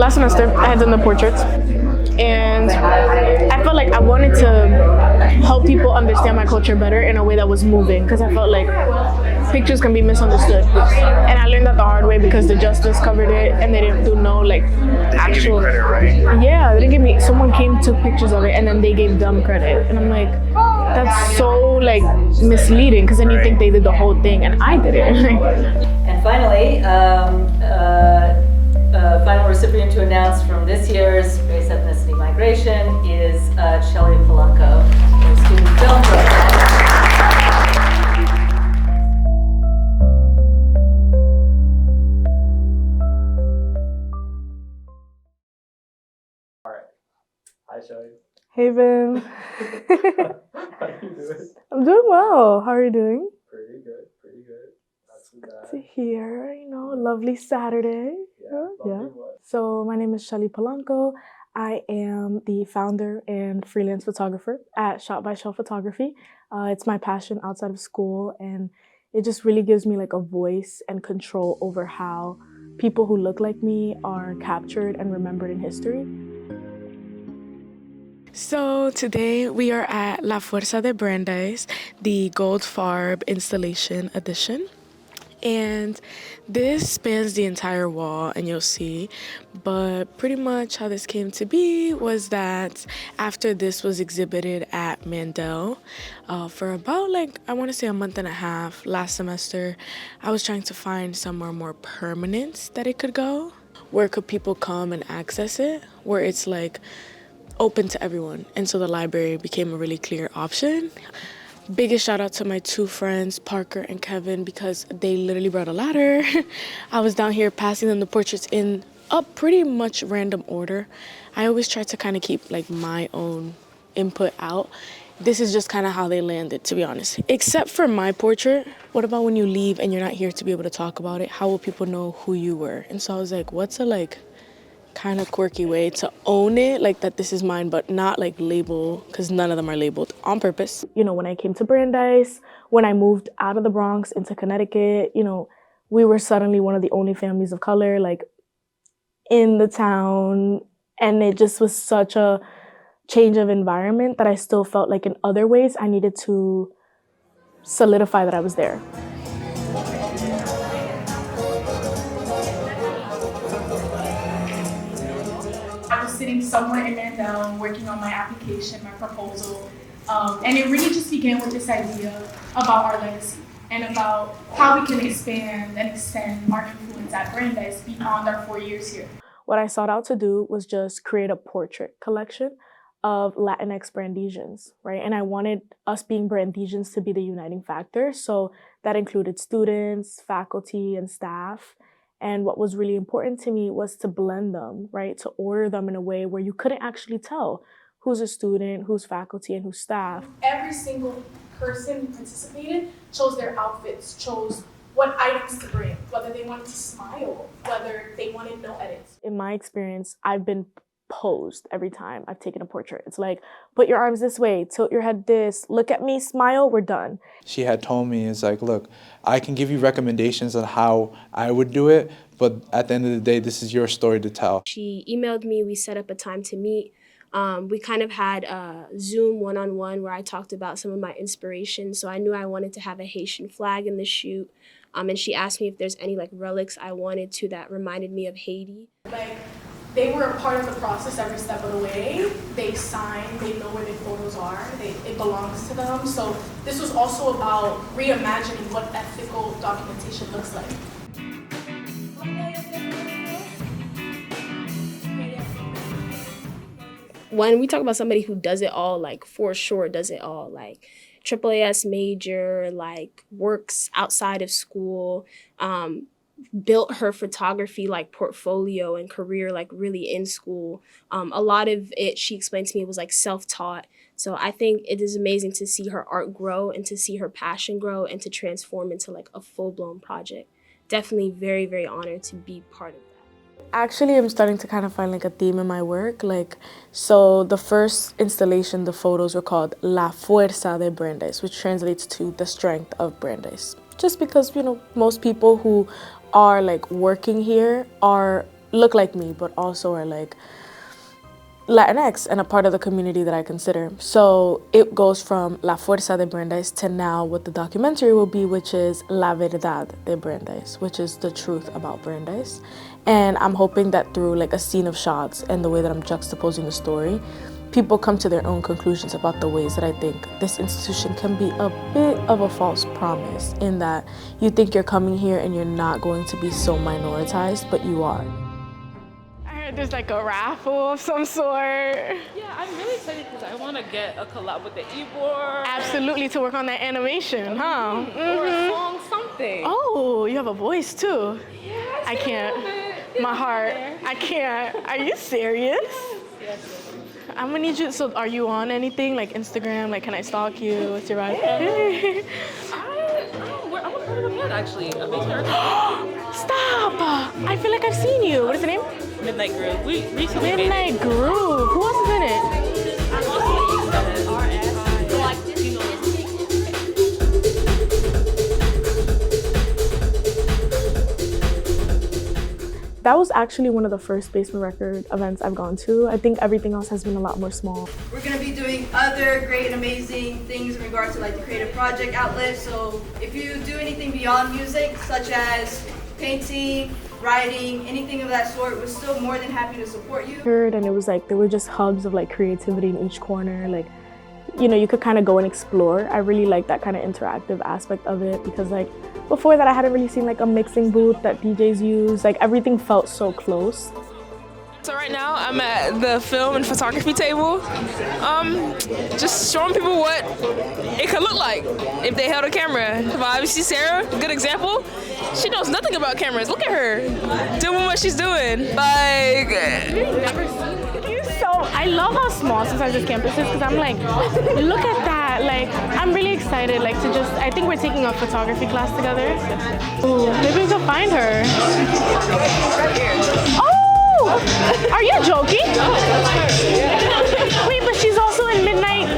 last semester I had done the portraits, and I felt like I wanted to help people understand my culture better in a way that was moving, because I felt like pictures can be misunderstood, and I learned that the hard way because the justice covered it and they didn't do no like actual credit, right? Yeah, they didn't give me. Someone came, took pictures of it, and then they gave them credit, and I'm like, that's so like misleading, because then you think they did the whole thing and I did it. And finally, final recipient to announce from this year's Race, Ethnicity, Migration is Shelley Polanco, a student film program. All right. Hi, Shelley. Hey, Vim. How you doing? I'm doing well. How are you doing? Pretty good, pretty good. Not too bad. To hear, lovely Saturday. Yeah. What? So my name is Shelley Polanco. I am the founder and freelance photographer at Shot by Shell Photography. It's my passion outside of school, and it just really gives me like a voice and control over how people who look like me are captured and remembered in history. So today we are at La Fuerza de Brandeis, the Gold Farb Installation Edition. And this spans the entire wall, and you'll see, but pretty much how this came to be was that after this was exhibited at Mandel for about I want to say a month and a half last semester, I was trying to find somewhere more permanent that it could go. Where could people come and access it, where it's open to everyone. And so the library became a really clear option. Biggest shout out to my two friends, Parker and Kevin, because they literally brought a ladder. I was down here passing them the portraits in a pretty much random order. I always try to kind of keep my own input out. This is just kind of how they landed, to be honest. Except for my portrait. What about when you leave and you're not here to be able to talk about it? How will people know who you were? And so I was like, what's a kind of quirky way to own it, that this is mine, but not label, because none of them are labeled on purpose. When I came to Brandeis, when I moved out of the Bronx into Connecticut, we were suddenly one of the only families of color in the town, and it just was such a change of environment that I still felt like in other ways I needed to solidify that I was there. Sitting somewhere in Mandel, working on my application, my proposal, and it really just began with this idea about our legacy and about how we can expand and extend our influence at Brandeis beyond our 4 years here. What I sought out to do was just create a portrait collection of Latinx Brandesians, right? And I wanted us being Brandesians to be the uniting factor, so that included students, faculty, and staff. And what was really important to me was to blend them, right? To order them in a way where you couldn't actually tell who's a student, who's faculty, and who's staff. Every single person who participated chose their outfits, chose what items to bring, whether they wanted to smile, whether they wanted no edits. In my experience, I've been posed every time I've taken a portrait. It's put your arms this way, tilt your head this, look at me, smile, we're done. She had told me, look, I can give you recommendations on how I would do it, but at the end of the day, this is your story to tell. She emailed me, we set up a time to meet. We kind of had a Zoom one-on-one where I talked about some of my inspirations. So I knew I wanted to have a Haitian flag in the shoot. And she asked me if there's any relics I wanted to that reminded me of Haiti. They were a part of the process every step of the way. They signed, they know where their photos are, it belongs to them. So this was also about reimagining what ethical documentation looks like. When we talk about somebody who does it all, for sure does it all, AAAS major, works outside of school, built her photography portfolio and career really in school. A lot of it, she explained to me, was self-taught. So I think it is amazing to see her art grow and to see her passion grow and to transform into a full-blown project. Definitely very, very honored to be part of that. Actually, I'm starting to kind of find a theme in my work. So the first installation, the photos were called La Fuerza de Brandeis, which translates to the strength of Brandeis. Just because, most people who are working here are look like me, but also are like Latinx and a part of the community that I consider. So it goes from La Fuerza de Brandeis to now what the documentary will be, which is La Verdad de Brandeis, which is the truth about Brandeis. And I'm hoping that through like a scene of shots and the way that I'm juxtaposing the story, people come to their own conclusions about the ways that I think this institution can be a bit of a false promise, in that you think you're coming here and you're not going to be so minoritized, but you are. There's like a raffle of some sort. Yeah, I'm really excited because I want to get a collab with the e-board. Absolutely, to work on that animation, huh? Or a song, something. Oh, you have a voice too. Yes, I can't. My heart. I can't. Are you serious? Yes. I'm gonna need you. So, are you on anything like Instagram? Like, can I stalk you? What's your vibe? I'm a part of a band actually. A big character. Stop! I feel like I've seen you. What is the name? Midnight Groove. We recently made Midnight Groove. Who else is in it? That was actually one of the first Basement Record events I've gone to. I think everything else has been a lot more small. We're going to be doing other great and amazing things in regards to like the creative project outlet. So if you do anything beyond music, such as painting, writing, anything of that sort, we're still more than happy to support you. And it was like, there were just hubs of like creativity in each corner. Like, you know, you could kind of go and explore. I really like that kind of interactive aspect of it, because like before that I hadn't really seen like a mixing booth that DJs use. Like everything felt so close. So right now I'm at the film and photography table, just showing people what it could look like if they held a camera. Obviously Sarah, good example. She knows nothing about cameras. Look at her doing what she's doing. Like, So I love how small sometimes this campus is, because I'm like, look at that. Like, I'm really excited. Like to just, I think we're taking a photography class together. Ooh, maybe we can find her. Oh! Are you joking? Wait, but she's also in Midnight.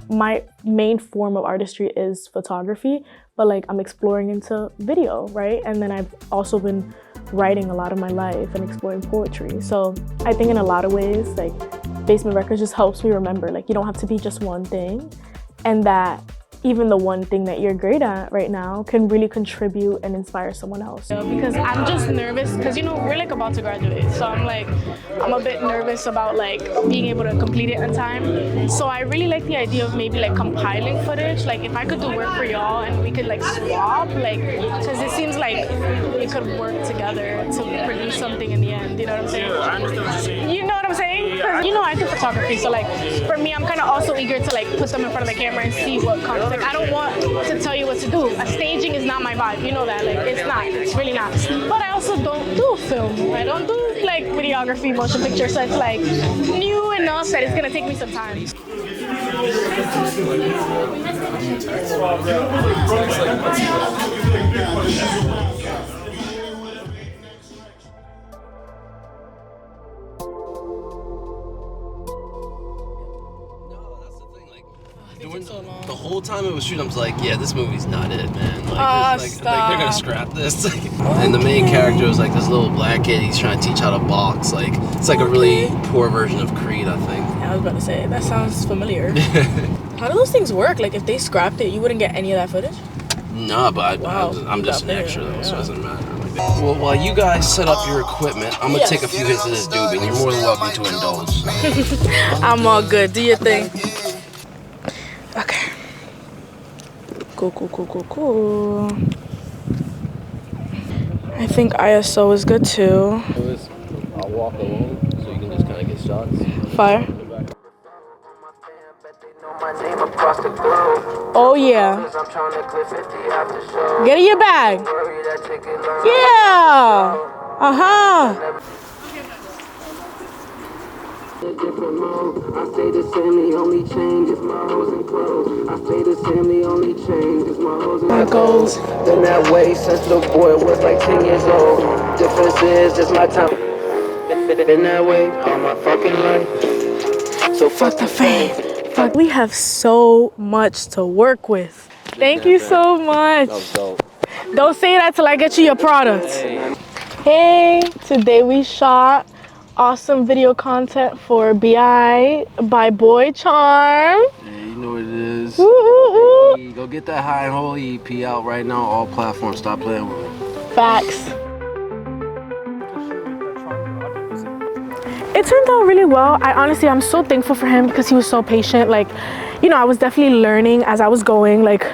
My main form of artistry is photography, but like I'm exploring into video, right? And then I've also been writing a lot of my life and exploring poetry. So I think in a lot of ways, like Basement Records just helps me remember, like you don't have to be just one thing, and that even the one thing that you're great at right now can really contribute and inspire someone else. Because I'm just nervous, because you know, we're like about to graduate. So I'm a bit nervous about like being able to complete it in time. So I really like the idea of maybe like compiling footage. Like if I could do work for y'all and we could like swap, like, because it seems like we could work together to produce something in the end, you know what I'm saying? You know what I'm saying? 'Cause, you know, I do photography, so like for me, I'm kind of also eager to like put them in front of the camera and see what comes. Like I don't want to tell you what to do. A staging is not my vibe, you know that. Like it's not, it's really not. But I also don't do film. I don't do like videography, motion picture, so it's like new enough that it's gonna take me some time. The whole time it was shooting, I was like, yeah, this movie's not it, man. Like, like they're gonna scrap this. And the main character was like this little black kid. He's trying to teach how to box. Like, it's like a really poor version of Creed, I think. I was about to say, that sounds familiar. How do those things work? Like, if they scrapped it, you wouldn't get any of that footage? No, but I'm just an extra though, so it doesn't matter. Well, while you guys set up your equipment, I'm gonna take a few hits of this doobie, and you're more than welcome to indulge. I'm all good. Do your thing. Okay. Cool. I think ISO is good too. I'll walk alone, so you can just kind of get shots. Fire. Oh yeah. Get in your bag. Yeah. Uh-huh. I stay the same, the only change is my hoes and clothes. I stay the same, the only change is my hoes and clothes. Been that way since the boy was like 10 years old. Difference is just my time. Been that way all my fucking life. So fuck the fame. Fuck, we have so much to work with. Thank you so much. That was dope. Don't say that till I get you your product. Hey, today we shot awesome video content for BI by Boy Charm. Hey, you know what it is. Ooh, ooh, ooh. Hey, go get that High and Holy EP out right now, all platforms. Stop playing with it. Facts. It turned out really well. I'm so thankful for him because he was so patient. Like, you know, I was definitely learning as I was going. Like,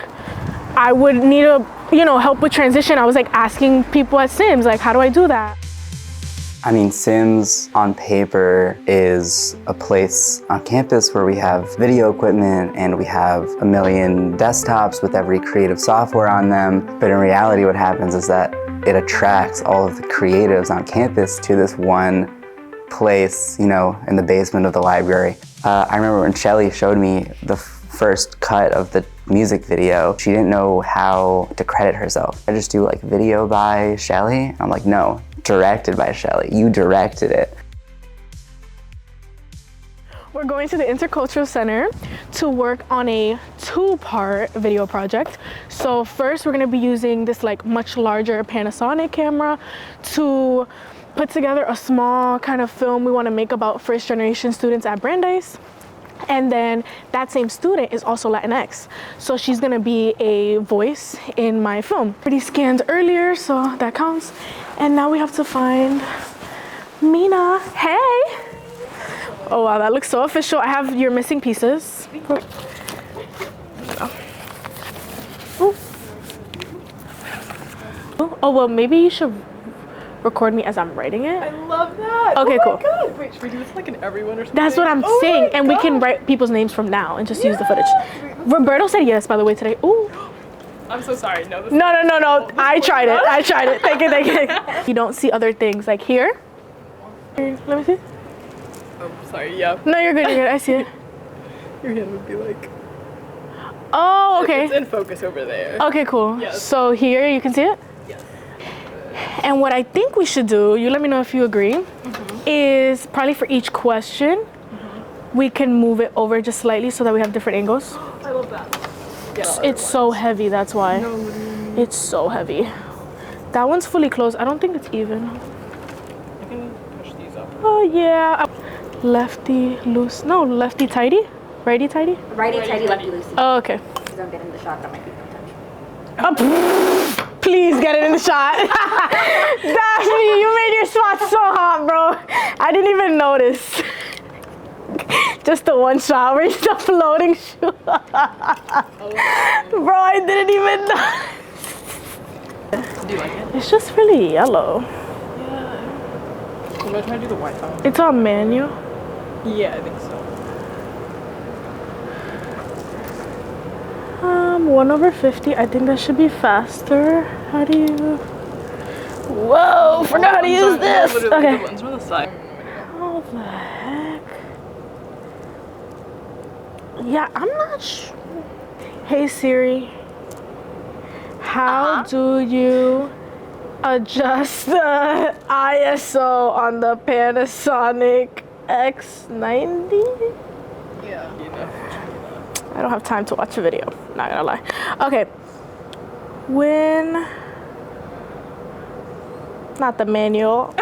I would need help with transition. I was like asking people at Sims, like, how do I do that? I mean, Sims on paper is a place on campus where we have video equipment and we have a million desktops with every creative software on them. But in reality, what happens is that it attracts all of the creatives on campus to this one place, you know, in the basement of the library. I remember when Shelley showed me the first cut of the music video, she didn't know how to credit herself. I just do like video by Shelley. I'm like, no, directed by Shelley. You directed it. We're going to the Intercultural Center to work on a two-part video project. So first we're gonna be using this like much larger Panasonic camera to put together a small kind of film we wanna make about first-generation students at Brandeis. And then that same student is also Latinx. So she's gonna be a voice in my film. Already scanned earlier, so that counts. And now we have to find Mina. Hey! Oh wow, that looks so official. I have your missing pieces. Oh well, maybe you should record me as I'm writing it. I love that. Okay, cool. God. Wait, should we do this like in everyone or something? That's what I'm saying. And we can write people's names from now and just use the footage. Roberto said yes, by the way, today. Ooh. I'm so sorry. No. No. I tried it. Take it. You don't see other things like here. Let me see. Oh, sorry. Yeah. No, you're good. I see it. Your hand would be like. Oh, okay. It's in focus over there. Okay, cool. Yes. So here you can see it? Yes. And what I think we should do, you let me know if you agree, is probably for each question, we can move it over just slightly so that we have different angles. I love that. Yeah, It's so heavy, that's why. No. It's so heavy. That one's fully closed. I don't think it's even. I can push these up. Oh yeah. Lefty loose. No, lefty tighty? Righty tighty? Righty tighty, lefty loosey. Oh, okay. Because I'm getting the shot that might be touch. Please get it in the shot. Daphne, you made your spot so hot, bro. I didn't even notice. Just the one shot where it's the floating shoe. Bro, I didn't even know. Do you like it? It's just really yellow. Yeah. I'm gonna try to do the white one. It's on manual. Yeah, I think so. 1/50. I think that should be faster. How do you? Whoa! Forgot how to use this. Okay. The ones on the side. How the heck? Yeah, I'm not sure. Hey Siri, how do you adjust the ISO on the Panasonic X90? Yeah. I don't have time to watch a video, not gonna lie. Okay, not the manual,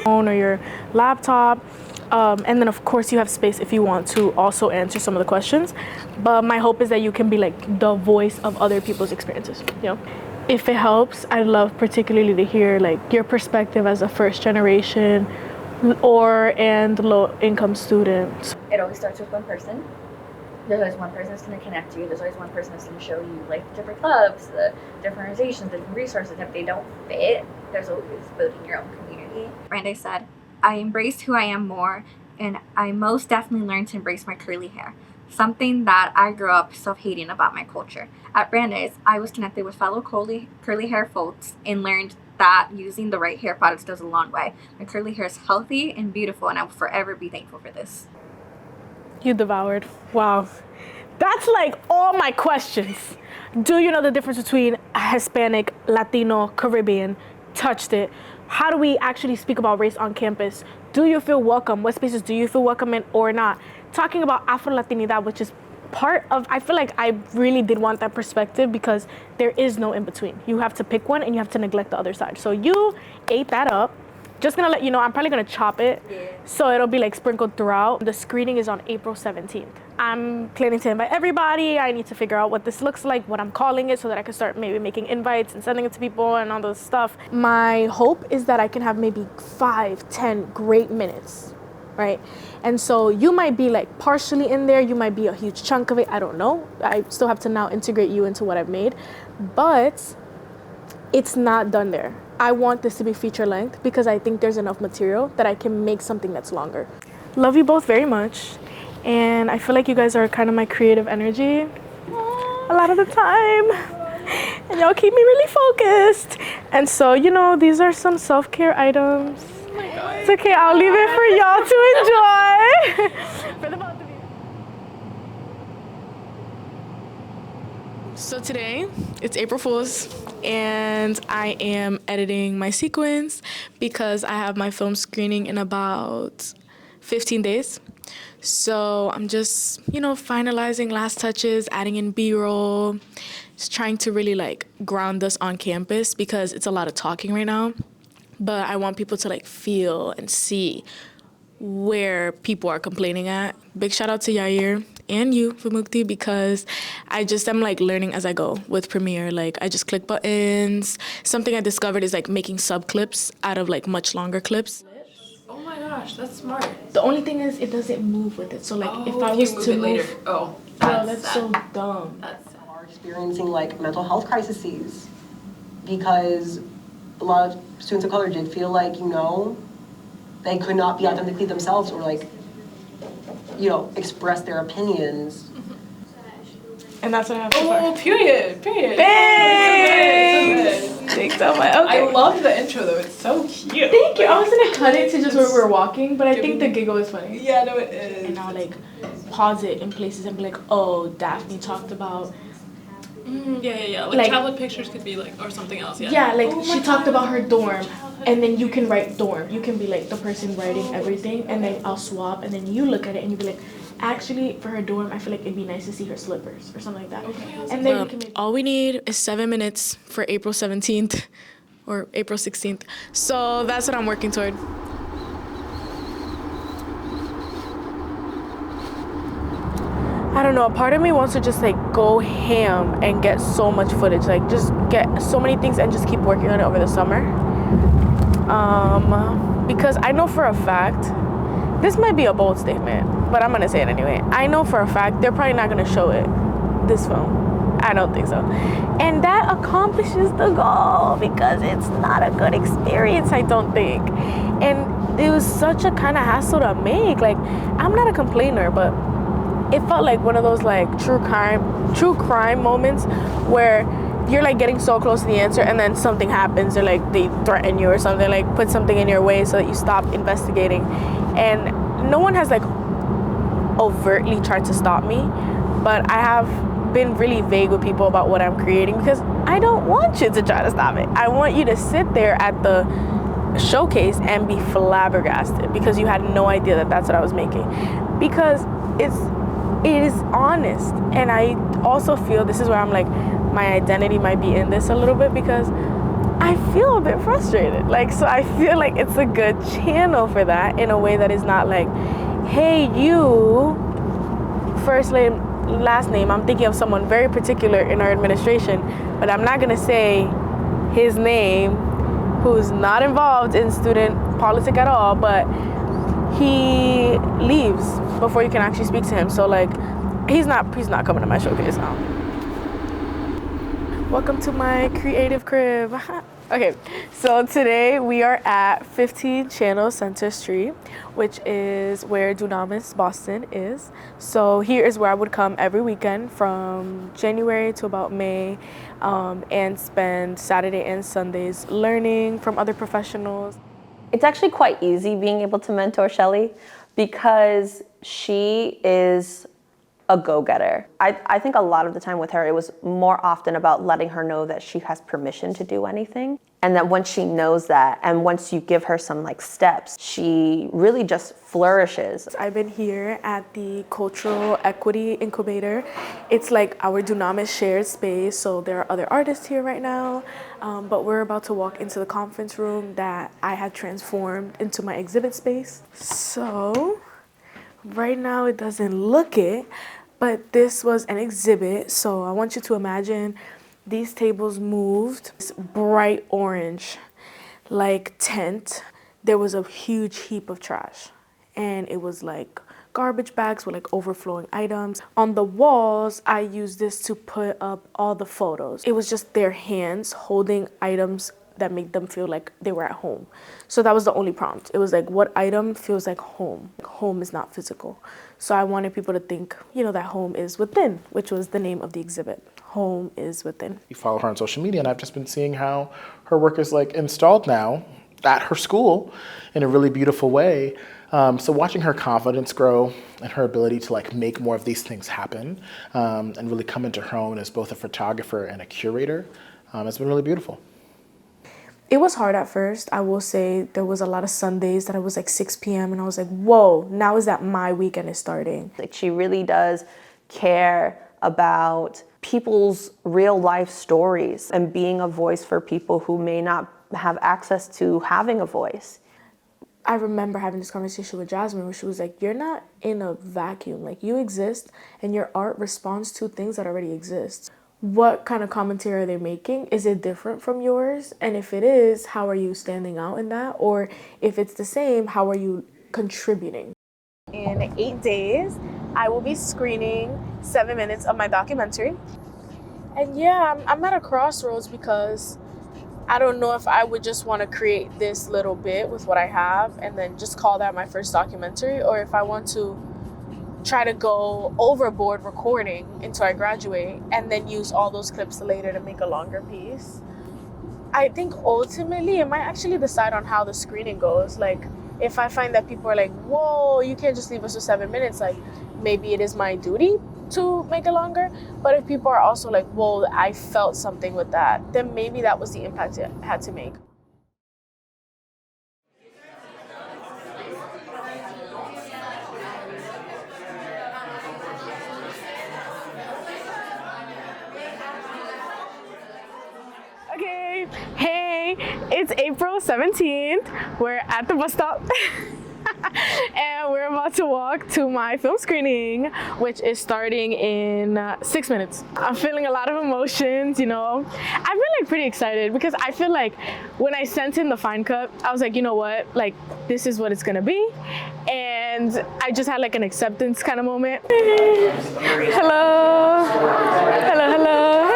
phone or your laptop, and then of course you have space if you want to also answer some of the questions, but my hope is that you can be like the voice of other people's experiences, you know? If it helps, I'd love particularly to hear like your perspective as a first generation and low income student. It always starts with one person. There's always one person that's going to connect to you. There's always one person that's going to show you like different clubs, the different organizations, different resources. If they don't fit, there's always building your own community. Brandeis said, I embraced who I am more, and I most definitely learned to embrace my curly hair, something that I grew up self-hating about my culture. At Brandeis, I was connected with fellow curly hair folks and learned that using the right hair products goes a long way. My curly hair is healthy and beautiful, and I will forever be thankful for this. You devoured. Wow. That's like all my questions. Do you know the difference between Hispanic, Latino, Caribbean? Touched it. How do we actually speak about race on campus? Do you feel welcome? What spaces do you feel welcome in or not? Talking about Afro-Latinidad, which is I feel like I really did want that perspective because there is no in between. You have to pick one and you have to neglect the other side. So you ate that up. Just gonna let you know, I'm probably gonna chop it. So it'll be like sprinkled throughout. The screening is on April 17th. I'm planning to invite everybody. I need to figure out what this looks like, what I'm calling it, so that I can start maybe making invites and sending it to people and all this stuff. My hope is that I can have maybe 5-10 great minutes, right? And so you might be like partially in there, you might be a huge chunk of it, I don't know. I still have to now integrate you into what I've made, but it's not done there. I want this to be feature length because I think there's enough material that I can make something that's longer. Love you both very much. And I feel like you guys are kind of my creative energy a lot of the time. And y'all keep me really focused. And so, you know, these are some self-care items. Oh my God. It's okay, I'll leave it for y'all to enjoy. For the both of you. So today, it's April Fool's, and I am editing my sequence because I have my film screening in about 15 days. So I'm just, you know, finalizing last touches, adding in B-roll, just trying to really like ground us on campus because it's a lot of talking right now. But I want people to like feel and see where people are complaining at. Big shout out to Yair and you, Vimukthi, because I just am like learning as I go with Premiere. Like I just click buttons. Something I discovered is like making sub clips out of like much longer clips. Oh my gosh, that's smart. The only thing is it doesn't move with it. So like if I you was move to it move, later. Oh, that's so dumb. Are experiencing like mental health crises because a lot of students of color did feel like, you know, they could not be authentically themselves or like, you know, express their opinions. And that's what I have to Oh, period. Thanks. Thanks so much. Okay. I love the intro though. It's so cute. Thank you. I was gonna cut it to just where we're walking, but I think the giggle is funny. Yeah, no, it is. And I'll like pause it in places and be like, oh, Daphne talked about. Yeah. Like tablet pictures could be like, or something else. Yeah. Yeah, like she talked about her dorm, and then you can write dorm. You can be like the person writing everything, and then I'll swap, and then you look at it and you be like, actually, for her dorm, I feel like it'd be nice to see her slippers or something like that. Okay. And then we can make. All we need is 7 minutes for April 17th or April 16th. So that's what I'm working toward. I don't know, a part of me wants to just like go ham and get so much footage, like just get so many things and just keep working on it over the summer. Because I know for a fact, this might be a bold statement, but I'm gonna say it anyway. I know for a fact they're probably not gonna show it, this film. I don't think so. And that accomplishes the goal because it's not a good experience, I don't think. And it was such a kind of hassle to make. Like, I'm not a complainer, but it felt like one of those like true crime moments where you're like getting so close to the answer and then something happens or like they threaten you or something, like put something in your way so that you stop investigating. And no one has like overtly tried to stop me, but I have been really vague with people about what I'm creating because I don't want you to try to stop it. I want you to sit there at the showcase and be flabbergasted because you had no idea that that's what I was making, because it is honest. And I also feel this is where I'm like, my identity might be in this a little bit because I feel a bit frustrated. Like, so I feel like it's a good channel for that in a way that is not like, hey, you, first name, last name. I'm thinking of someone very particular in our administration, but I'm not gonna say his name, who's not involved in student politics at all, but he leaves before you can actually speak to him. So like, he's not coming to my showcase now. Welcome to my creative crib. Okay, so today we are at 15 Channel Center Street, which is where Dunamis Boston is. So here is where I would come every weekend from January to about May, and spend Saturday and Sundays learning from other professionals. It's actually quite easy being able to mentor Shelley because she is a go-getter. I think a lot of the time with her, it was more often about letting her know that she has permission to do anything. And that once she knows that, and once you give her some like steps, she really just flourishes. I've been here at the Cultural Equity Incubator. It's like our Dunamis shared space, so there are other artists here right now, but we're about to walk into the conference room that I had transformed into my exhibit space. So right now it doesn't look it, but this was an exhibit, so I want you to imagine these tables moved. It's bright orange, like tent. There was a huge heap of trash, and it was like garbage bags with like overflowing items. On the walls, I used this to put up all the photos. It was just their hands holding items that made them feel like they were at home. So that was the only prompt. It was like, what item feels like home? Home is not physical. So I wanted people to think, you know, that home is within, which was the name of the exhibit. Home is within. You follow her on social media, and I've just been seeing how her work is like installed now at her school in a really beautiful way. So watching her confidence grow and her ability to like make more of these things happen and really come into her own as both a photographer and a curator has been really beautiful. It was hard at first. I will say there was a lot of Sundays that it was like 6 p.m. and I was like, whoa, now is that my weekend is starting. Like she really does care about people's real life stories and being a voice for people who may not have access to having a voice. I remember having this conversation with Jasmine where she was like, you're not in a vacuum. Like you exist and your art responds to things that already exist. What kind of commentary are they making? Is it different from yours? And if it is, how are you standing out in that? Or if it's the same, how are you contributing? In 8 days, I will be screening 7 minutes of my documentary. And yeah, I'm at a crossroads because I don't know if I would just want to create this little bit with what I have and then just call that my first documentary, or if I want to try to go overboard recording until I graduate and then use all those clips later to make a longer piece. I think ultimately it might actually decide on how the screening goes. Like if I find that people are like, whoa, you can't just leave us with 7 minutes, like maybe it is my duty to make it longer. But if people are also like, whoa, I felt something with that, then maybe that was the impact it had to make. Okay, hey, it's April 17th. We're at the bus stop. And we're about to walk to my film screening, which is starting in 6 minutes. I'm feeling a lot of emotions, you know. I've been like pretty excited because I feel like when I sent in the fine cut, I was like, you know what, like this is what it's gonna be. And I just had like an acceptance kind of moment. Hello, hello, hello,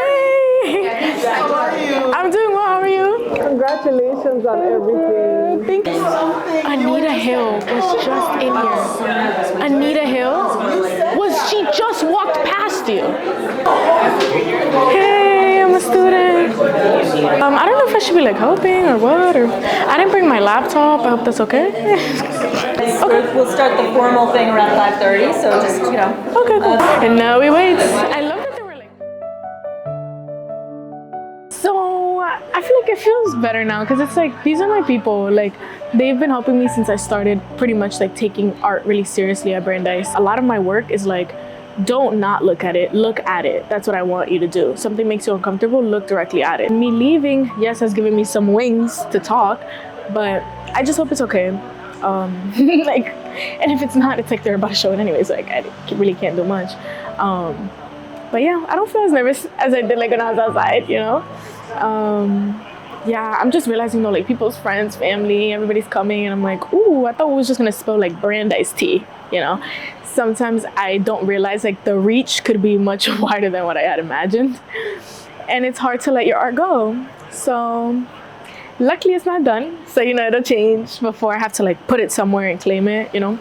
hey. How are you? I'm doing well, how are you? Congratulations on everything. Thank you. Anita Hill was just in here. Anita Hill? She just walked past you. Hey, I'm a student. I don't know if I should be like helping or what, or I didn't bring my laptop. I hope that's okay. Okay. We'll start the formal thing around 5:30, so just, you know. Okay, cool. And now we wait. I love that they were like... So, I feel like it feels better now because it's like, these are my people. Like, they've been helping me since I started pretty much like taking art really seriously at Brandeis. A lot of my work is like, don't not look at it, look at it. That's what I want you to do. Something makes you uncomfortable, look directly at it. Me leaving, yes, has given me some wings to talk, but I just hope it's okay. Like, and if it's not, it's like they're about to show it anyways, like I really can't do much. But yeah, I don't feel as nervous as I did like when I was outside, you know? Yeah, I'm just realizing though, like people's friends, family, everybody's coming, and I'm like, ooh, I thought we was just gonna spill like Brandeis tea, you know? Sometimes I don't realize like the reach could be much wider than what I had imagined. And it's hard to let your art go. So luckily it's not done. So, you know, it'll change before I have to like put it somewhere and claim it, you know?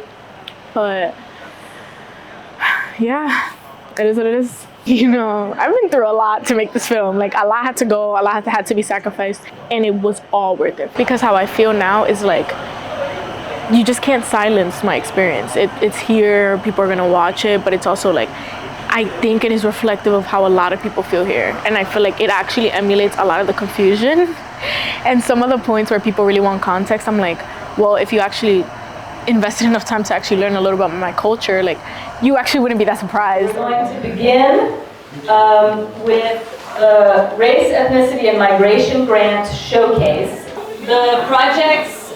But yeah, it is what it is. You know, I've been through a lot to make this film. Like a lot had to go, a lot had to be sacrificed, and it was all worth it. Because how I feel now is like, you just can't silence my experience. It's here, people are gonna watch it, but it's also like, I think it is reflective of how a lot of people feel here. And I feel like it actually emulates a lot of the confusion. And some of the points where people really want context, I'm like, well, if you actually invested enough time to actually learn a little about my culture, like, you actually wouldn't be that surprised. We're going to begin with Race, Ethnicity, and Migration Grant Showcase. The projects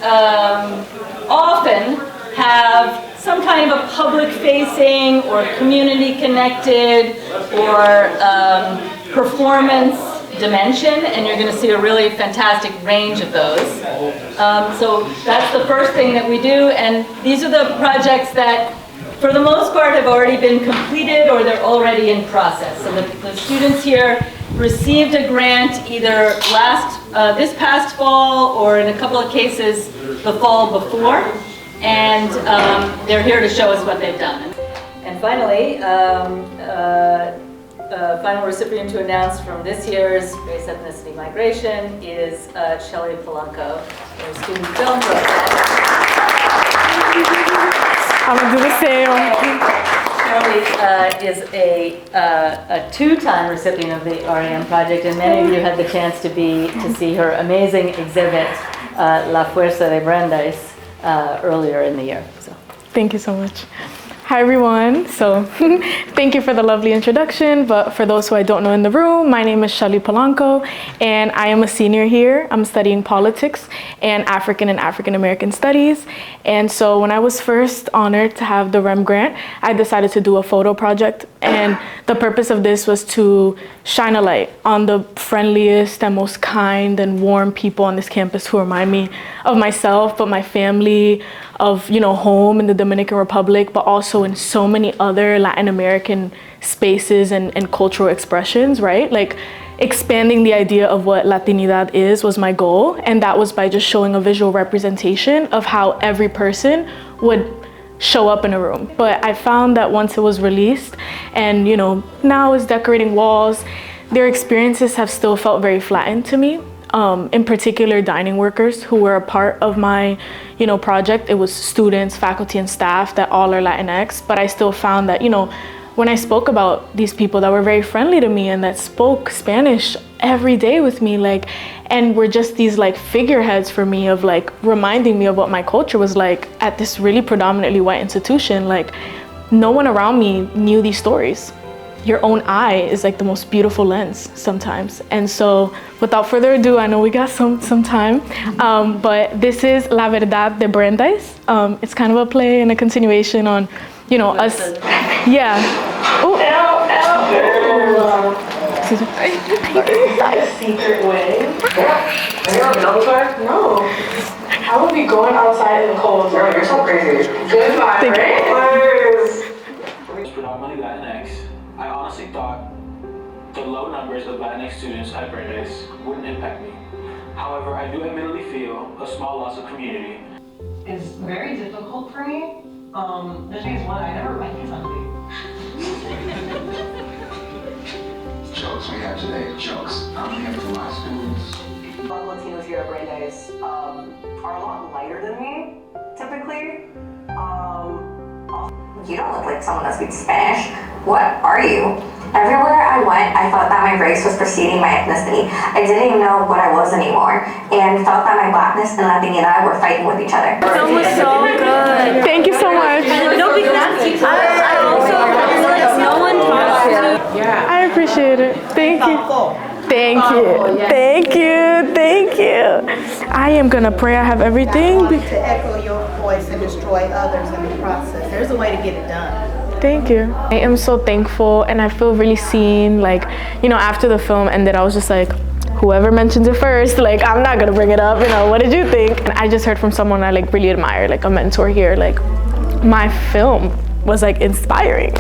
often have some kind of a public-facing or community-connected or performance dimension, and you're going to see a really fantastic range of those. So that's the first thing that we do, and these are the projects that, for the most part, have already been completed or they're already in process. So the students here received a grant either this past fall or in a couple of cases the fall before, and they're here to show us what they've done. And finally, final recipient to announce from this year's Race, Ethnicity, Migration is Shelley Polanco, a student film program. I'm gonna do the same. Shelley is a two-time recipient of the REM project, and many of you had the chance to see her amazing exhibit, La Fuerza de Brandeis, earlier in the year. So, thank you so much. Hi everyone, so thank you for the lovely introduction, but for those who I don't know in the room, my name is Shelley Polanco and I am a senior here. I'm studying politics and African American studies, and so when I was first honored to have the REM grant, I decided to do a photo project, and the purpose of this was to shine a light on the friendliest and most kind and warm people on this campus who remind me of myself, but my family, of, you know, home in the Dominican Republic, but also in so many other Latin American spaces and cultural expressions, right? Like, expanding the idea of what Latinidad is was my goal, and that was by just showing a visual representation of how every person would show up in a room. But I found that once it was released and, you know, now it's decorating walls, their experiences have still felt very flattened to me. In particular, dining workers who were a part of my, you know, project. It was students, faculty, and staff that all are Latinx, but I still found that, you know, when I spoke about these people that were very friendly to me and that spoke Spanish every day with me, like, and were just these like figureheads for me of like reminding me of what my culture was like at this really predominantly white institution, like, no one around me knew these stories. Your own eye is like the most beautiful lens sometimes. And so without further ado, I know we got some time, but this is La Verdad de Brandeis. It's kind of a play and a continuation on, you know, us. Yeah. Oh. Secret way. No. How would we going outside in the cold? Girl, you're so crazy. Goodbye, right? Predominantly Latinx. I honestly thought the low numbers of Latinx students at Brandeis wouldn't impact me. However, I do admittedly feel a small loss of community. It's very difficult for me. This is one I never write something. Jokes we have today, jokes. I'm here for my schools. A lot of Latinos here at Brandeis are a lot lighter than me, typically. You don't look like someone that speaks Spanish. What are you? Everywhere I went, I thought that my race was preceding my ethnicity. I didn't even know what I was anymore, and felt that my blackness and Latinidad were fighting with each other. That was so good. Thank you so much. No, because I also feel like no one talks to me. I appreciate it. Thank you. Thank you. Thank you. Thank you. I am gonna pray I have everything. To echo your voice and destroy others in the process. There's a way to get it done. Thank you. I am so thankful and I feel really seen. Like, you know, after the film ended, I was just like, whoever mentions it first, like, I'm not gonna bring it up, you know, what did you think? And I just heard from someone I like really admire, like a mentor here, like, my film was like inspiring.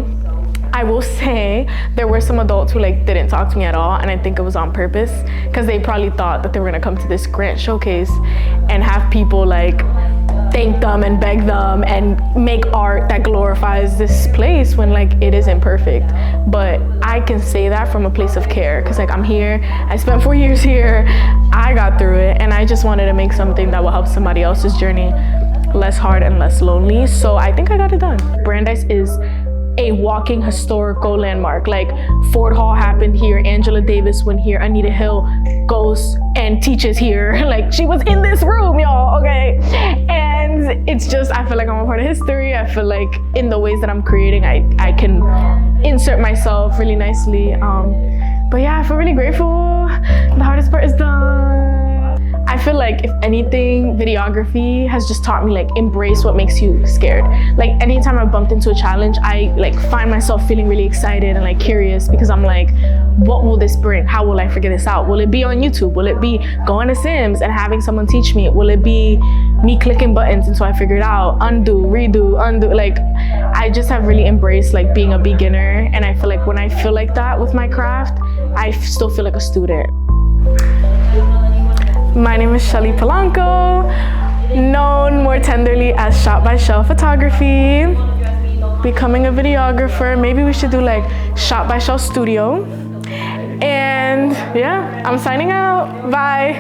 I will say there were some adults who like didn't talk to me at all, and I think it was on purpose because they probably thought that they were gonna come to this grant showcase and have people like thank them and beg them and make art that glorifies this place when like it isn't perfect. But I can say that from a place of care because like I'm here, I spent 4 years here, I got through it, and I just wanted to make something that will help somebody else's journey less hard and less lonely. So I think I got it done. Brandeis is a walking historical landmark. Like Ford Hall happened here, Angela Davis went here, Anita Hill goes and teaches here. Like she was in this room, y'all, okay? And it's just, I feel like I'm a part of history. I feel like in the ways that I'm creating, I can insert myself really nicely. But yeah, I feel really grateful. The hardest part is done. I feel like if anything, videography has just taught me like embrace what makes you scared. Like anytime I bumped into a challenge, I like find myself feeling really excited and like curious because I'm like, what will this bring? How will I figure this out? Will it be on YouTube? Will it be going to Sims and having someone teach me? Will it be me clicking buttons until I figure it out? Undo, redo, undo. Like I just have really embraced like being a beginner, and I feel like when I feel like that with my craft, I still feel like a student. My name is Shelley Polanco, known more tenderly as Shot by Shell Photography. Becoming a videographer, maybe we should do like Shot by Shell Studio. And yeah, I'm signing out, bye.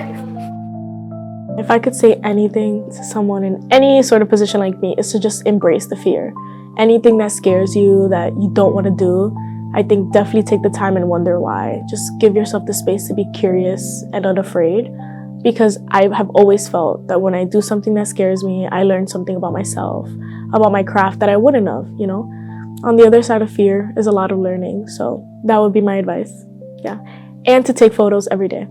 If I could say anything to someone in any sort of position like me, it's to just embrace the fear. Anything that scares you, that you don't want to do, I think definitely take the time and wonder why. Just give yourself the space to be curious and unafraid. Because I have always felt that when I do something that scares me, I learn something about myself, about my craft that I wouldn't have, you know? On the other side of fear is a lot of learning. So that would be my advice, yeah. And to take photos every day.